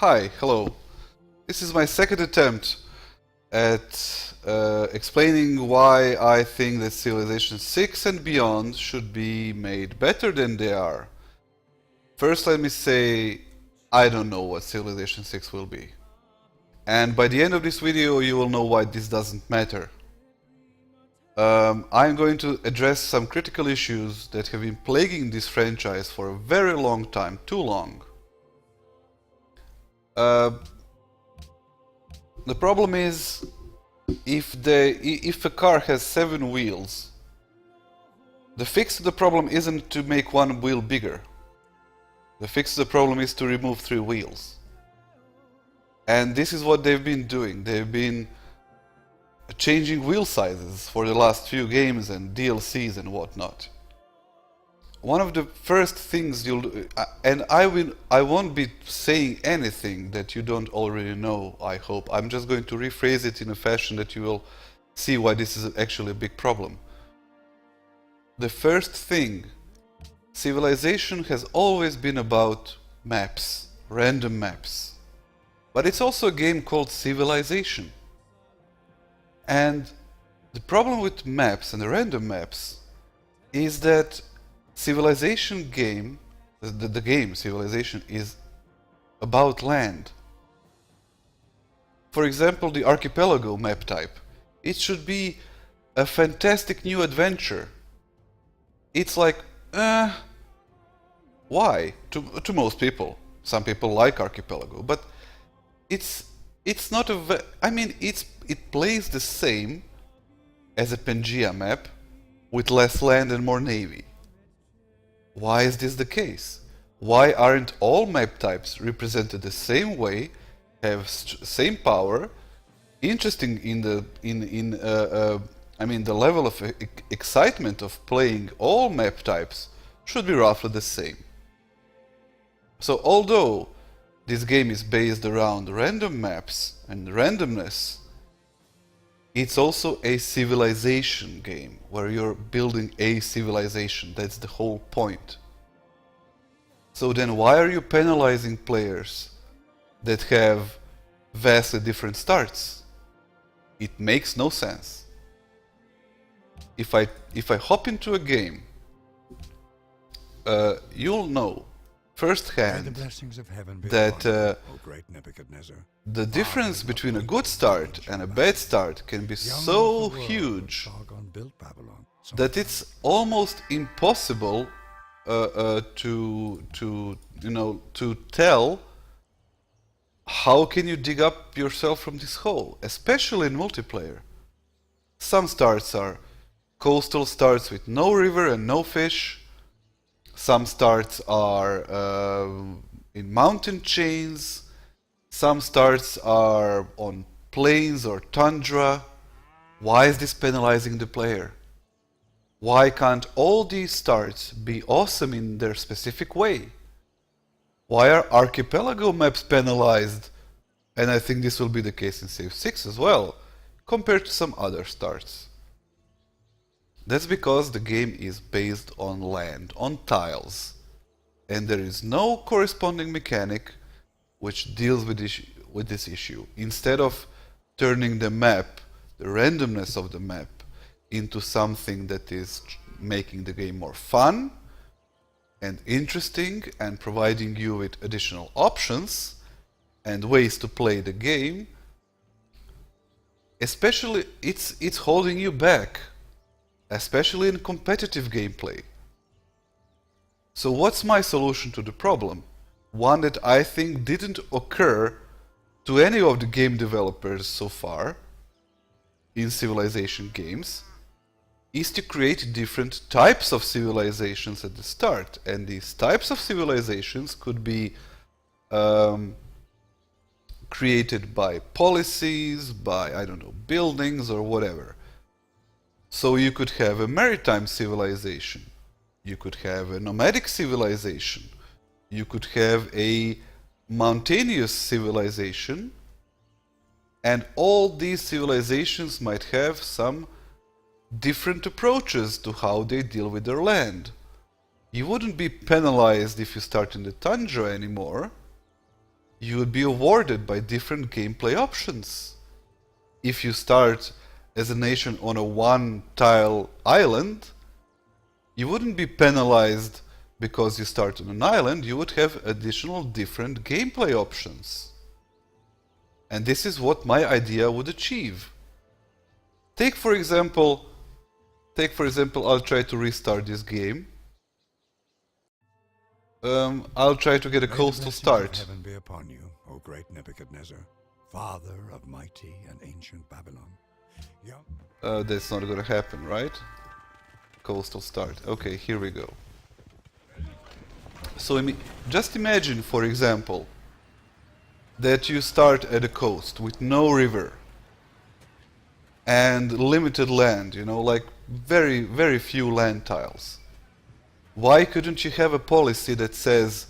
Hi, hello. This is my second attempt at explaining why I think that Civilization 6 and beyond should be made better than they are. First, let me say, I don't know what Civilization 6 will be. And by the end of this video, you will know why this doesn't matter. I'm going to address some critical issues that have been plaguing this franchise for a very long time, too long. The problem is, if a car has 7 wheels, the fix to the problem isn't to make one wheel bigger. The fix to the problem is to remove 3 wheels. And this is what they've been doing. They've been changing wheel sizes for the last few games and DLCs and whatnot. One of the first things you'll do, and I won't be saying anything that you don't already know, I hope. I'm just going to rephrase it in a fashion that you will see why this is actually a big problem. The first thing, Civilization has always been about maps, random maps. But it's also a game called Civilization. And the problem with maps and the random maps is that Civilization game, the game Civilization, is about land. For example, the Archipelago map type. It should be a fantastic new adventure. It's like, why? To most people. Some people like Archipelago, but it's not a. I mean, it plays the same as a Pangaea map with less land and more navy. Why is this the case? Why aren't all map types represented the same way, have same power, interesting in the I mean the level of excitement of playing all map types should be roughly the same. So although this game is based around random maps and randomness, it's also a civilization game, where you're building a civilization. That's the whole point. So then why are you penalizing players that have vastly different starts? It makes no sense. If I hop into a game, you'll know firsthand that the difference between a good start and a bad start can be so huge that it's almost impossible to tell how can you dig up yourself from this hole, especially in multiplayer. Some starts are coastal starts with no river and no fish. Some starts are in mountain chains. Some starts are on plains or tundra. Why is this penalizing the player? Why can't all these starts be awesome in their specific way? Why are archipelago maps penalized? And I think this will be the case in Civ 6 as well, compared to some other starts. That's because the game is based on land, on tiles, and there is no corresponding mechanic which deals with this issue. Instead of turning the map, the randomness of the map, into something that is making the game more fun and interesting and providing you with additional options and ways to play the game, especially it's holding you back. Especially in competitive gameplay. So what's my solution to the problem? One that I think didn't occur to any of the game developers so far in Civilization games, is to create different types of civilizations at the start. And these types of civilizations could be created by policies, by, I don't know, buildings or whatever. So you could have a maritime civilization, you could have a nomadic civilization, you could have a mountainous civilization, and all these civilizations might have some different approaches to how they deal with their land. You wouldn't be penalized if you start in the tundra anymore, you would be awarded by different gameplay options. If you start as a nation on a one-tile island, you wouldn't be penalized because you start on an island, you would have additional different gameplay options. And this is what my idea would achieve. Take for example, I'll try to restart this game. I'll try to get a coastal start. Heaven be upon you, O great Nebuchadnezzar, father of mighty and ancient Babylon. That's not gonna happen, right? Coastal start. Okay, here we go. So just imagine, for example, that you start at a coast with no river and limited land, you know, like very, very few land tiles. Why couldn't you have a policy that says,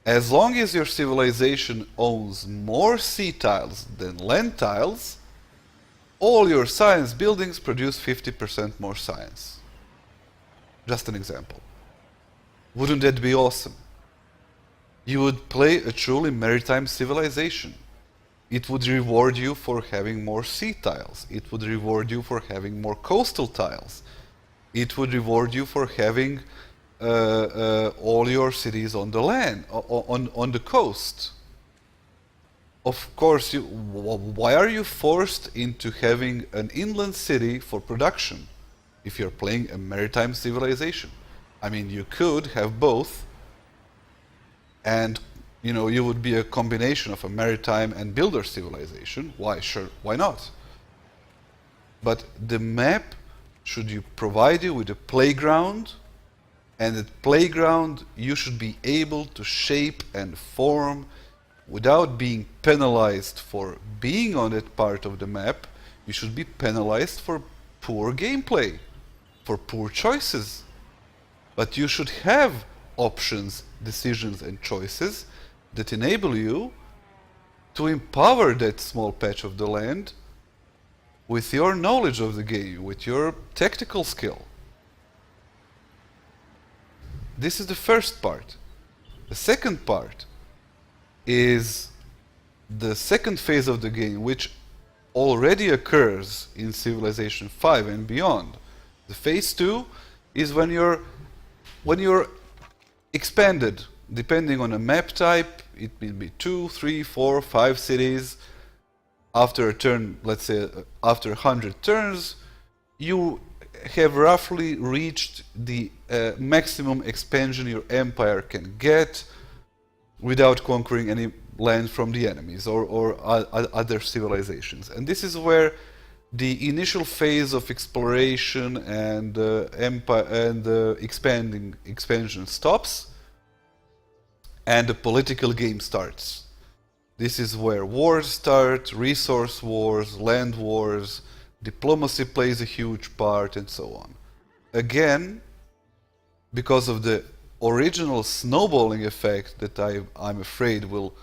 as long as your civilization owns more sea tiles than land tiles, all your science buildings produce 50% more science? Just an example. Wouldn't that be awesome? You would play a truly maritime civilization. It would reward you for having more sea tiles. It would reward you for having more coastal tiles. It would reward you for having all your cities on the land, on the coast. Of course, why are you forced into having an inland city for production if you're playing a maritime civilization? I mean, you could have both, and you know, you would be a combination of a maritime and builder civilization. Why? Sure, why not? But the map should provide you with a playground, and that playground you should be able to shape and form without being penalized for being on that part of the map. You should be penalized for poor gameplay, for poor choices. But you should have options, decisions and choices that enable you to empower that small patch of the land with your knowledge of the game, with your tactical skill. This is the first part. The second part is the second phase of the game, which already occurs in Civilization 5 and beyond. The phase 2 is when you're expanded, depending on a map type. It will be 2, 3, 4, 5 cities. After a turn, let's say after 100 turns, you have roughly reached the maximum expansion your empire can get without conquering any land from the enemies or other civilizations. And this is where the initial phase of exploration and empire and expansion stops, and the political game starts. This is where wars start, resource wars, land wars, diplomacy plays a huge part, and so on. Again, because of the original snowballing effect that I'm afraid will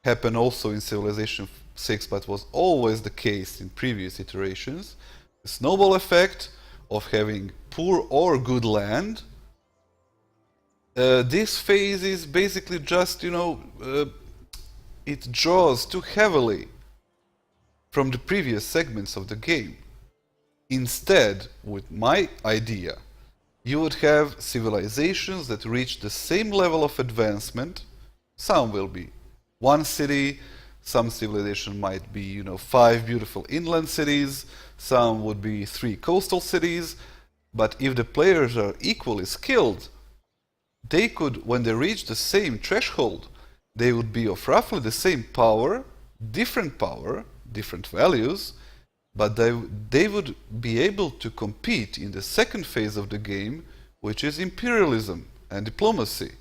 happen also in Civilization 6, but was always the case in previous iterations, the snowball effect of having poor or good land. This phase is basically just, it draws too heavily from the previous segments of the game. Instead, with my idea, you would have civilizations that reach the same level of advancement. Some will be one city, some civilization might be, 5 beautiful inland cities, some would be 3 coastal cities, but if the players are equally skilled, they could, when they reach the same threshold, they would be of roughly the same power, different values, but they would be able to compete in the second phase of the game, which is imperialism and diplomacy.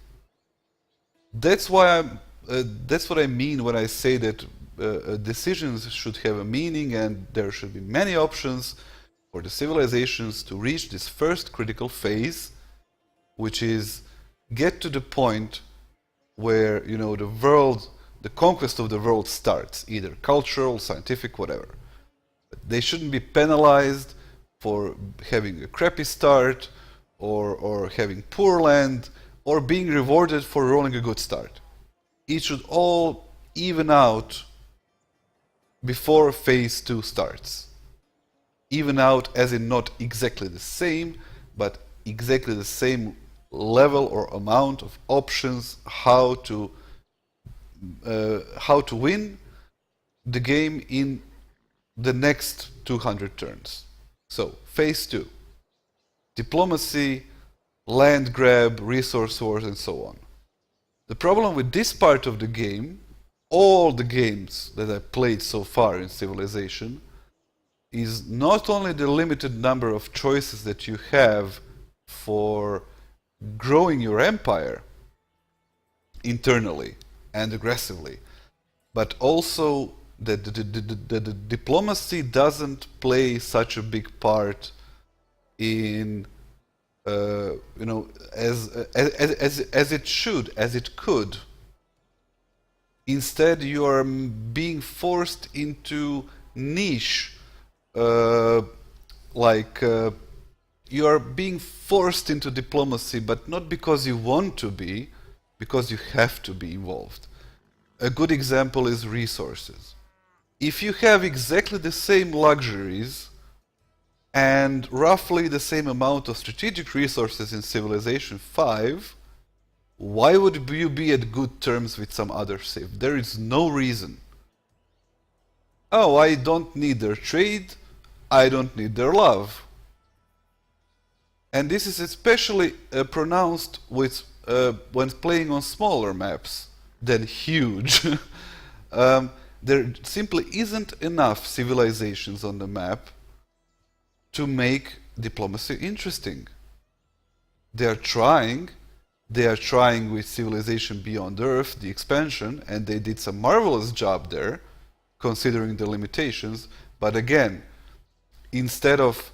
That's what I mean when I say that decisions should have a meaning and there should be many options for the civilizations to reach this first critical phase, which is get to the point where the conquest of the world starts, either cultural, scientific, whatever. They shouldn't be penalized for having a crappy start or having poor land or being rewarded for rolling a good start. It should all even out before phase 2 starts. Even out as in not exactly the same, but exactly the same level or amount of options how to win the game in the next 200 turns. So, phase 2. Diplomacy, land grab, resource wars, and so on. The problem with this part of the game, all the games that I played so far in Civilization, is not only the limited number of choices that you have for growing your empire internally and aggressively, but also that the diplomacy doesn't play such a big part in as it should, as it could. Instead, you are being forced into niche, you are being forced into diplomacy, but not because you want to be, because you have to be involved. A good example is resources. If you have exactly the same luxuries and roughly the same amount of strategic resources in Civilization 5, why would you be at good terms with some other civ? There is no reason. Oh, I don't need their trade, I don't need their love. And this is especially pronounced with when playing on smaller maps than huge. There simply isn't enough civilizations on the map to make diplomacy interesting. They are trying with Civilization Beyond Earth, the expansion, and they did some marvelous job there, considering the limitations. But again, instead of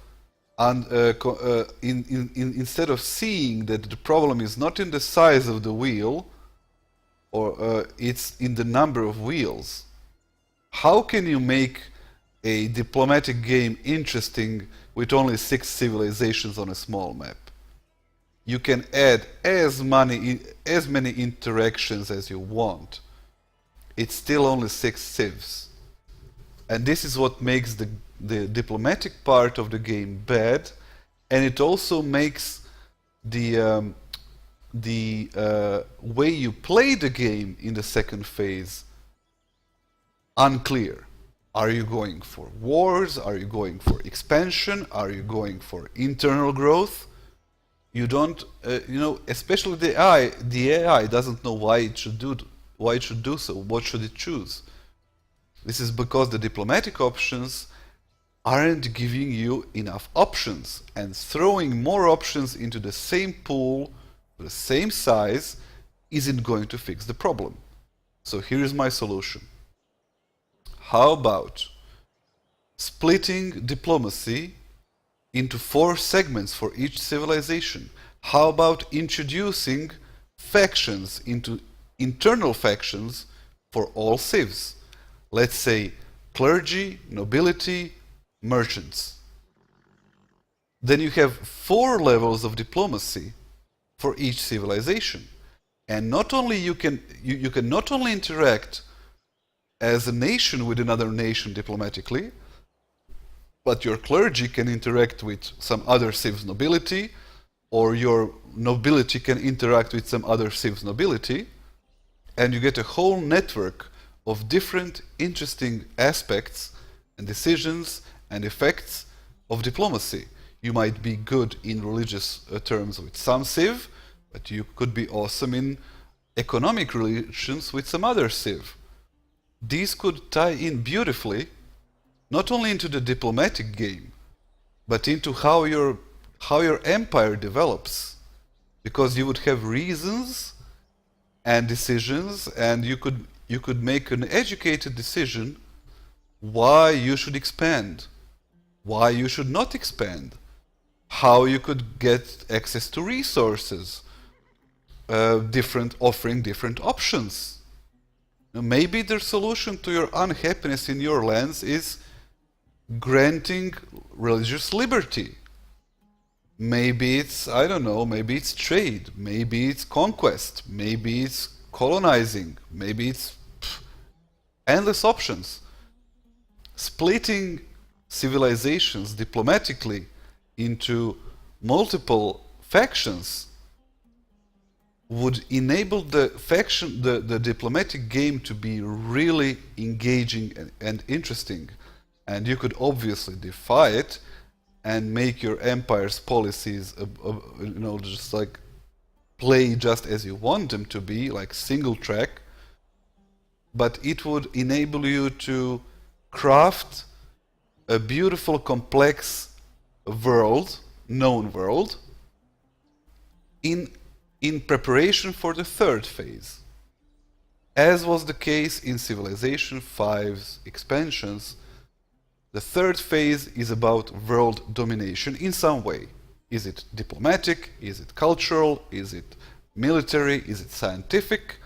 instead of seeing that the problem is not in the size of the wheel, or it's in the number of wheels, how can you make a diplomatic game interesting with only 6 civilizations on a small map? You can add as many interactions as you want. It's still only 6 civs. And this is what makes the diplomatic part of the game bad, and it also makes the way you play the game in the second phase unclear. Are you going for wars? Are you going for expansion? Are you going for internal growth? You don't, especially the AI doesn't know why it should do so. What should it choose? This is because the diplomatic options aren't giving you enough options, and throwing more options into the same pool, the same size, isn't going to fix the problem. So here is my solution. How about splitting diplomacy into 4 segments for each civilization? How about introducing factions into internal factions for all civs? Let's say clergy, nobility, merchants. Then you have 4 levels of diplomacy for each civilization. And not only you can not only interact as a nation with another nation diplomatically, but your clergy can interact with some other civ's nobility, or your nobility can interact with some other civ's nobility, and you get a whole network of different interesting aspects and decisions and effects of diplomacy. You might be good in religious terms with some civ, but you could be awesome in economic relations with some other civ. These could tie in beautifully, not only into the diplomatic game, but into how your empire develops. Because you would have reasons and decisions, and you could make an educated decision why you should expand, why you should not expand, how you could get access to resources, offering different options. Maybe the solution to your unhappiness in your lands is granting religious liberty. Maybe it's, I don't know, maybe it's trade, maybe it's conquest, maybe it's colonizing, maybe it's endless options. Splitting civilizations diplomatically into multiple factions would enable the diplomatic game to be really engaging and interesting. And you could obviously defy it and make your empire's policies, just like play just as you want them to be, like single track. But it would enable you to craft a beautiful, complex world, known world, in preparation for the third phase. As was the case in Civilization V's expansions, the third phase is about world domination in some way. Is it diplomatic? Is it cultural? Is it military? Is it scientific?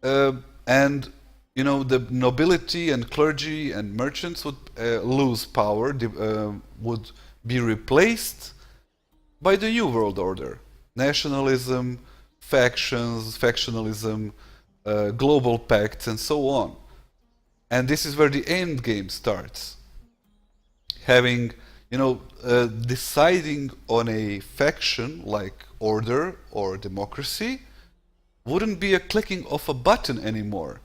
And the nobility and clergy and merchants would lose power, would be replaced by the new world order. Nationalism, factions, factionalism, global pacts, and so on. And this is where the end game starts. Having, deciding on a faction like order or democracy wouldn't be a clicking of a button anymore.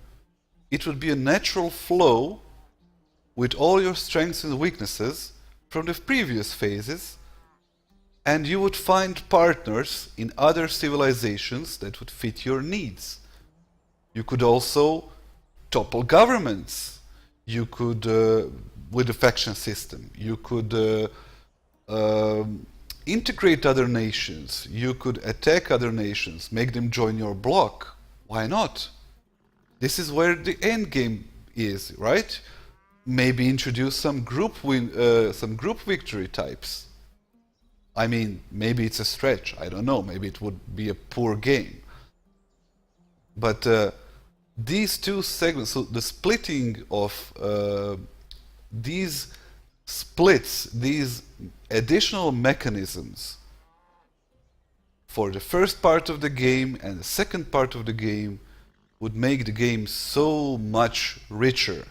It would be a natural flow with all your strengths and weaknesses from the previous phases, and you would find partners in other civilizations that would fit your needs. You could also topple governments. You could, with the faction system, you could integrate other nations. You could attack other nations, make them join your bloc. Why not? This is where the end game is, right? Maybe introduce some group victory types. I mean, maybe it's a stretch. I don't know. Maybe it would be a poor game. But these two segments, so the splitting of these splits, these additional mechanisms for the first part of the game and the second part of the game would make the game so much richer.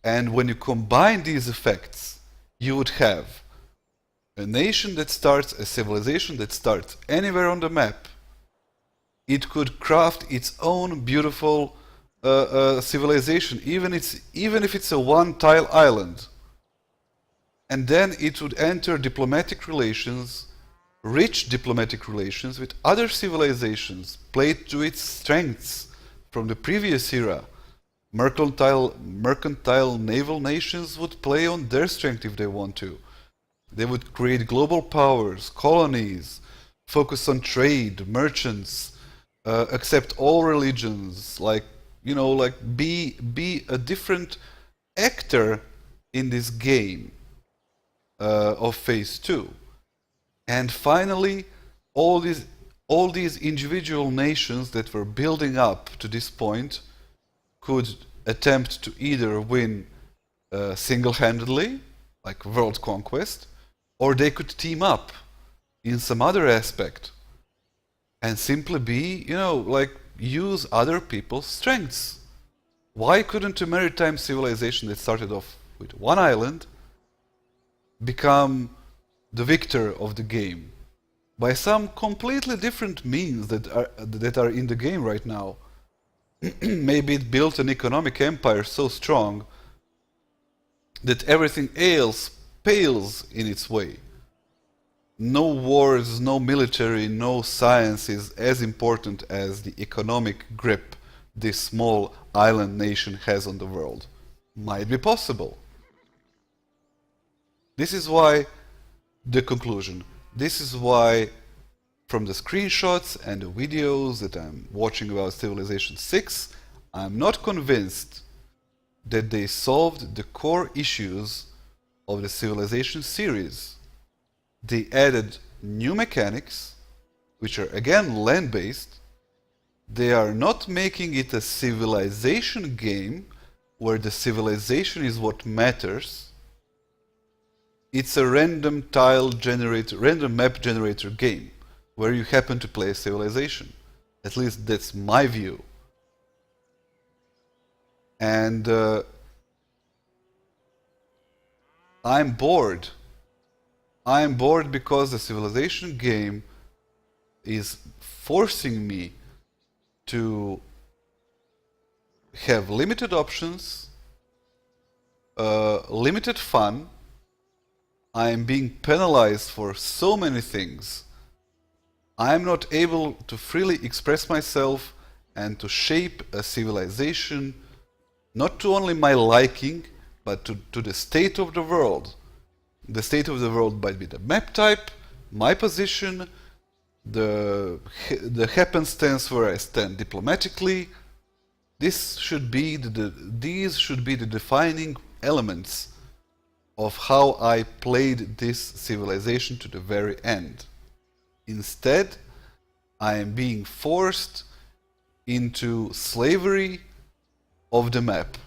And when you combine these effects, you would have a nation that starts, a civilization that starts anywhere on the map. It could craft its own beautiful civilization, even if it's a one-tile island. And then it would enter diplomatic relations, rich diplomatic relations with other civilizations, played to its strengths from the previous era. Mercantile naval nations would play on their strength if they want to. They would create global powers, colonies, focus on trade, merchants, accept all religions, be a different actor in this game of Phase 2. And finally, all these individual nations that were building up to this point could attempt to either win single-handedly, like world conquest, or they could team up in some other aspect and simply be, use other people's strengths. Why couldn't a maritime civilization that started off with one island become the victor of the game by some completely different means that are in the game right now? Maybe it built an economic empire so strong that everything else pales in its way. No wars, no military, no science is as important as the economic grip this small island nation has on the world. Might be possible. This is why the conclusion. This is why from the screenshots and the videos that I'm watching about Civilization 6, I'm not convinced that they solved the core issues of the Civilization series. They added new mechanics, which are again land-based. They are not making it a civilization game where the civilization is what matters. It's a random map generator game where you happen to play a civilization. At least that's my view. And I'm bored. I'm bored because the civilization game is forcing me to have limited options, limited fun. I am being penalized for so many things. I am not able to freely express myself and to shape a civilization, not to only my liking, but to the state of the world. The state of the world might be the map type, my position, the happenstance where I stand diplomatically. These should be the defining elements of how I played this civilization to the very end. Instead, I am being forced into slavery of the map.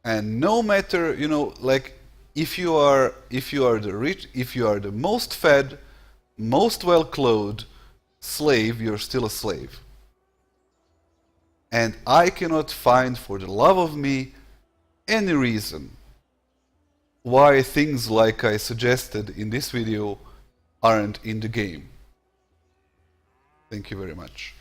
And no matter, like if you are the rich, if you are the most fed, most well-clothed slave, you're still a slave. And I cannot find, for the love of me, any reason why things like I suggested in this video aren't in the game. Thank you very much.